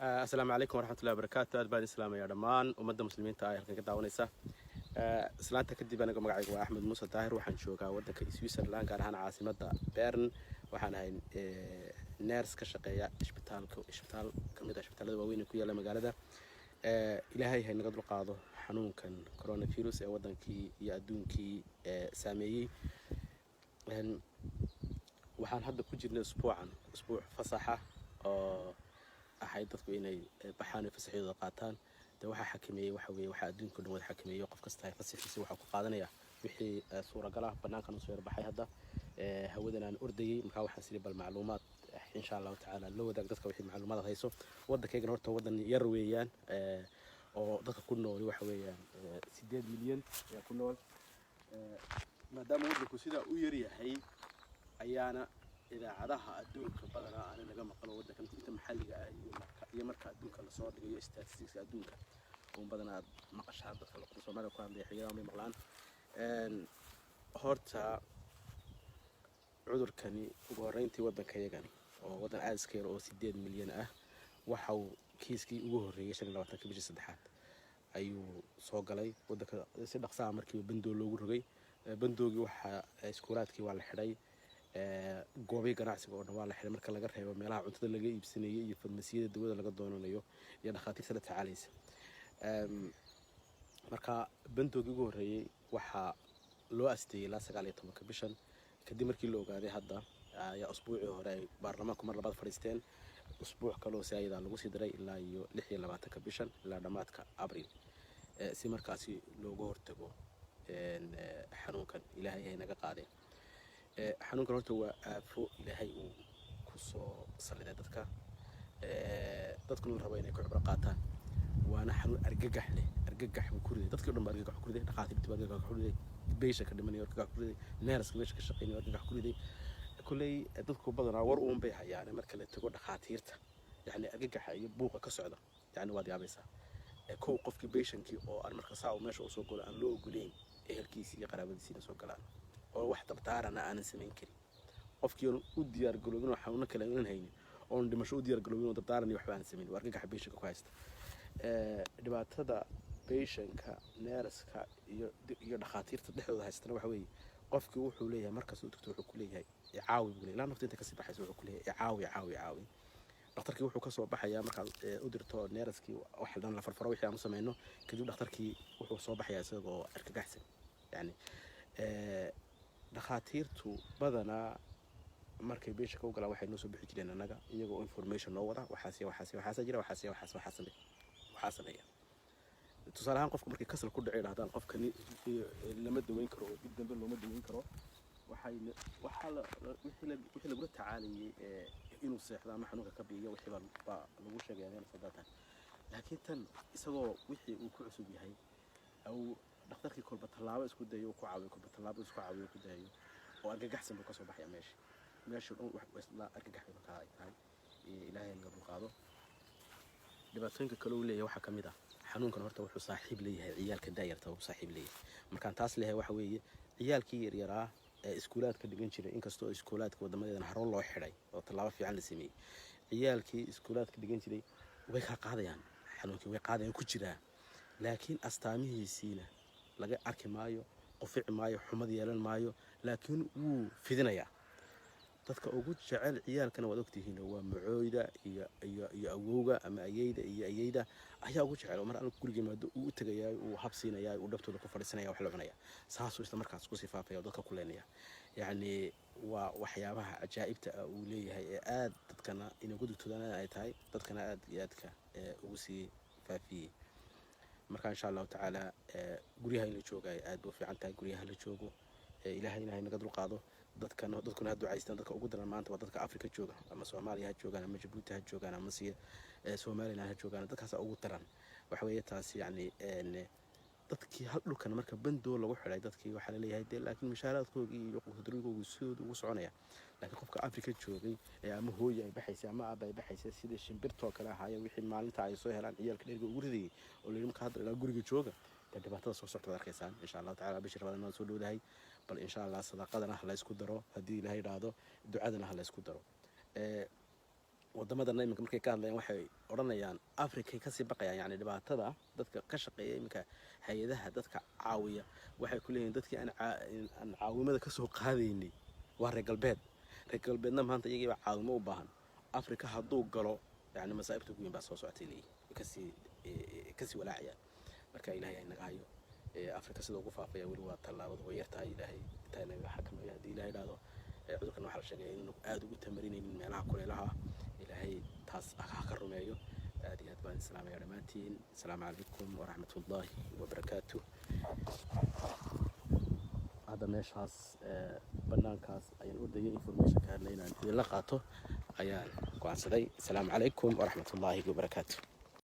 السلام عليكم ورحمة الله وبركاته. أدبان الإسلام يا رمان ومدة مسلمين تاهر كن كداونيسا. سلانتا كدي بأنا مقعد أحمد موسى تاهر وحن شوكا ودنا كسويسرلاند كان هنا عاصمة بيرن وحن هاي نيرس كشقية إشبتال كمية إشبتال دوين كويا لما قال ده إلهي هاي نقدر قاضو حنون كان كورونا فيروس ودنا كي يأدون كي سامي وحن هذا كوجنا أسبوع فصحة أحد dadku inay baxaan fasaxyada qaataan waxa xakameeyay waxa weeye waxa adduunka dhan wada xakameeyay qof kasta fasaxiisa waxa ku qaadanaya wixii suuragal ah banaanka noo soo yarbaxay hadda hawadan aan ordayay marka waxaan sidii bal macluumaad insha Allah ta'ala loo wadaag dadka wixii macluumaad hayso wadankeena horta wadan yar weeyaan oo dadka ku nool waxa weeyaan 8 milyan ee ku nool maadaama wadanku sida u yar yahay ayaana idaacadaha adduunka badana aan laga maqlo wadanka inta maxalliga ah iyo marka adduunka la soo dhigayo statistics adduunka oo badana maqashaan dadka la Soomaaliya ku hadlay xiyada ma maqlaan horta cudurkani ugu horeyntii wadankayagan oo wadan aad iska yar oo 8 milyan ah waxa uu kiiskii ugu horeeyay 25 bishii saddexaad ayuu soo galay wadanka si dhaqso ah markii bandoo loogu rogay bandoogii waxa iskoolaadkii waa la xidhay goobi ganacsiga oo dhan la xiray marka laga reebo meelaha cuntada laga iibsanayo iyo farmasiyada dawada laga doonanayo iyo dhakhaatiirta la tacaalaysa marka bandoogi ugu horeeyay waxa loo asteeyay la 19 bishan kadib markii la ogaaday hadda ayaa usbuucii hore ay baarlamaanku mar labaad fadhiisteen usbuuc kale oo saayida lagu sii diray ilaa iyo 26 bishan ilaa dhamaadka abriil si markaasi looga hortago xanuunkan ilaahay ay naga qaadeen xanuunkan horta waa aafo ilaahay uu ku soo saliday dadku la rabo inay ku cibro qaataan waana xanuun argagax leh argagax ku riday dadkii dhan argagax ku riday dhaqaatiirta argagax ku riday beesha ka dhimanay argagax ku riday neerska meesha ka shaqeynay argagax ku riday kulay dadku badanaa war uun bay hayaan marka la tago dhaqaatiirta yani argagaxa iyo buuqa ka socda yani waad yaabaysaa qofkii beeshankii oo aan marka saa meesha u soo galo aan loo ogoleyn ehelkiisa iyo qaraabadiisa soo galaan oo wax tabtaarana aan sameyn karin qofkii u diyaar garoobin waxa uu kala inaan haynin oo dhimasho u diyaar garoobin oo tabtaaran waxba aan sameyn warka beeshanka ku haysta dhibaatada beeshanka neerska iyo dhaqaatiirta dhexdooda haystana waxa weeye qofkii wuxuu leeyahay markaas uu tagto wuxuu ku leeyahay caawi buu leeyahay naftiisa ka sii baxayso wuxuu ku leeyahay caawi dhakhtarkii wuxuu ka soo baxayaa marka u dirto neerskii wax dhan la farfaro wixii aan sameeyno kadib dhakhtarkii wuxuu soo baxayaa isagoo argagaxsan yani dhaqaatiirtu badanaa markay beesha ka galaan waxay noo soo bixi jireen anaga iyagoo information noo wada waxaas jira waxaas sameeya tusaale ahaan qofka markay kasal ku dhacay dhahdaan qofkani lama daweyn karo dib dambe looma daweyn karo wixii lagu tacaalayay inuu seexdo ama xanuunka ka biiyo wixii baa lagu sheegay inay sadatan laakiin tan isagoo wixii uu ku cusub yahay أو دكتوركي كل بطلابة إسكو دايو كعاوي كل بطلابة إسكو عاوي كل دايو وأرجع حسن بكسر بحيا ماشي لا أرجع حسن بكاي هاي إلهي اللي قبل قاضو دبتونك كلو لي وح كميدا حنون كان هرتا وحو صاحب لي عيال كداير تو صاحب لي مكان تاس لي وحوي عيال كير يراه إسكولات كدقن شيء إنك استو إسكولات كودمادنا حرون الله حري أو طلابة في عن سمي عيال كي إسكولات كدقن شيء وبيك قاضيان حنون كي وقاضيان كجرا لكن أستامه سينا laga arki maayo qofic maayo xumad yeelan maayo laakiin uu fidinaya dadka ugu jecel ciyaalkana wad ogtihiin waa macooyda iyo awowga ama ayeyda ayaa ugu jecel mar aan guriga maado uu tagayaa uu habsiinaya uu dhabtooda ku fadhiisanaya wax la cunaya saasoo isla markaas ku sifaafaya dadka ku leenaya yani waa waxyaabaha ajaa'ibta uu leeyahay ee aad dadkana inay gudubtoodan ay tahay dadkana aad iyo aadka ugu sii faafiyay marka insha Allah ta'ala guriyaha la joogo ay aad u fiican tahay guriyaha la joogo ilaahayna naga dul qaado dadkuna ducaystaan dadka ugu daran maanta waa dadka Afrika jooga ama Soomaaliya joogan ama Djibouti joogan ama Soomaaliland joogan dadkaas ugu daran waxa weeye taas yani dadkii hal dhulkan marka bandoo lagu xiray dadkii waxa la leeyahay laakiin mushaaraadkoodii iyo qudradoodu ugu soconaya laakiin qofka Afrika joogay ama hooyo ay baxaysay ama aabay baxaysay sida shimbirto kala ahaayeen wixii maalinta ay soo helaan ciyaalka dheerga ugu ridayay oo leeyahay marka hadda guriga jooga dhibaatada soo socota arkaysan insha Allah ta'ala bishir badan soo dhowdahay bal insha Allah sadaqadana la isku daro hadii Ilaahay raado ducadana la isku daro wadamadan iminka markay ka hadlayaan waxay odhanayaan afrikay kasii baqayaan yani dhibaatada dadka ka shaqeeya iminka hay-adaha dadka caawiya waxay ku leeyihiin dadkii aan caawimada kasoo qaadaynay waa reer galbeedna maanta iyagiiba caawimo u baahan afrika hadduu galo yani masaa'ibta ugu weyn baa soo socotay leeyihin kasii walaacayaan marka ilaahay ay naga hayo afrika sida ugu faafaya weli waa tallaabada way yartahay ilaahay intaa naga xakameeyo haddii ilaahay dhahdo cudurkan waxaa la sheegaya inuu aada ugu tamarinaynin meelaha kuleelaha ilaahay taas ha ka rumeeyo aad iyo aad baan islaamaya dhammaantiin asalaamu calaykum waraxmatullaahi wabarakaatu hadda meeshaas banaankaas ayaan u dayay information ka hadlay inaan idinla qaato ayaan go'aansaday asalaamu calaykum waraxmatullaahi wabarakaatu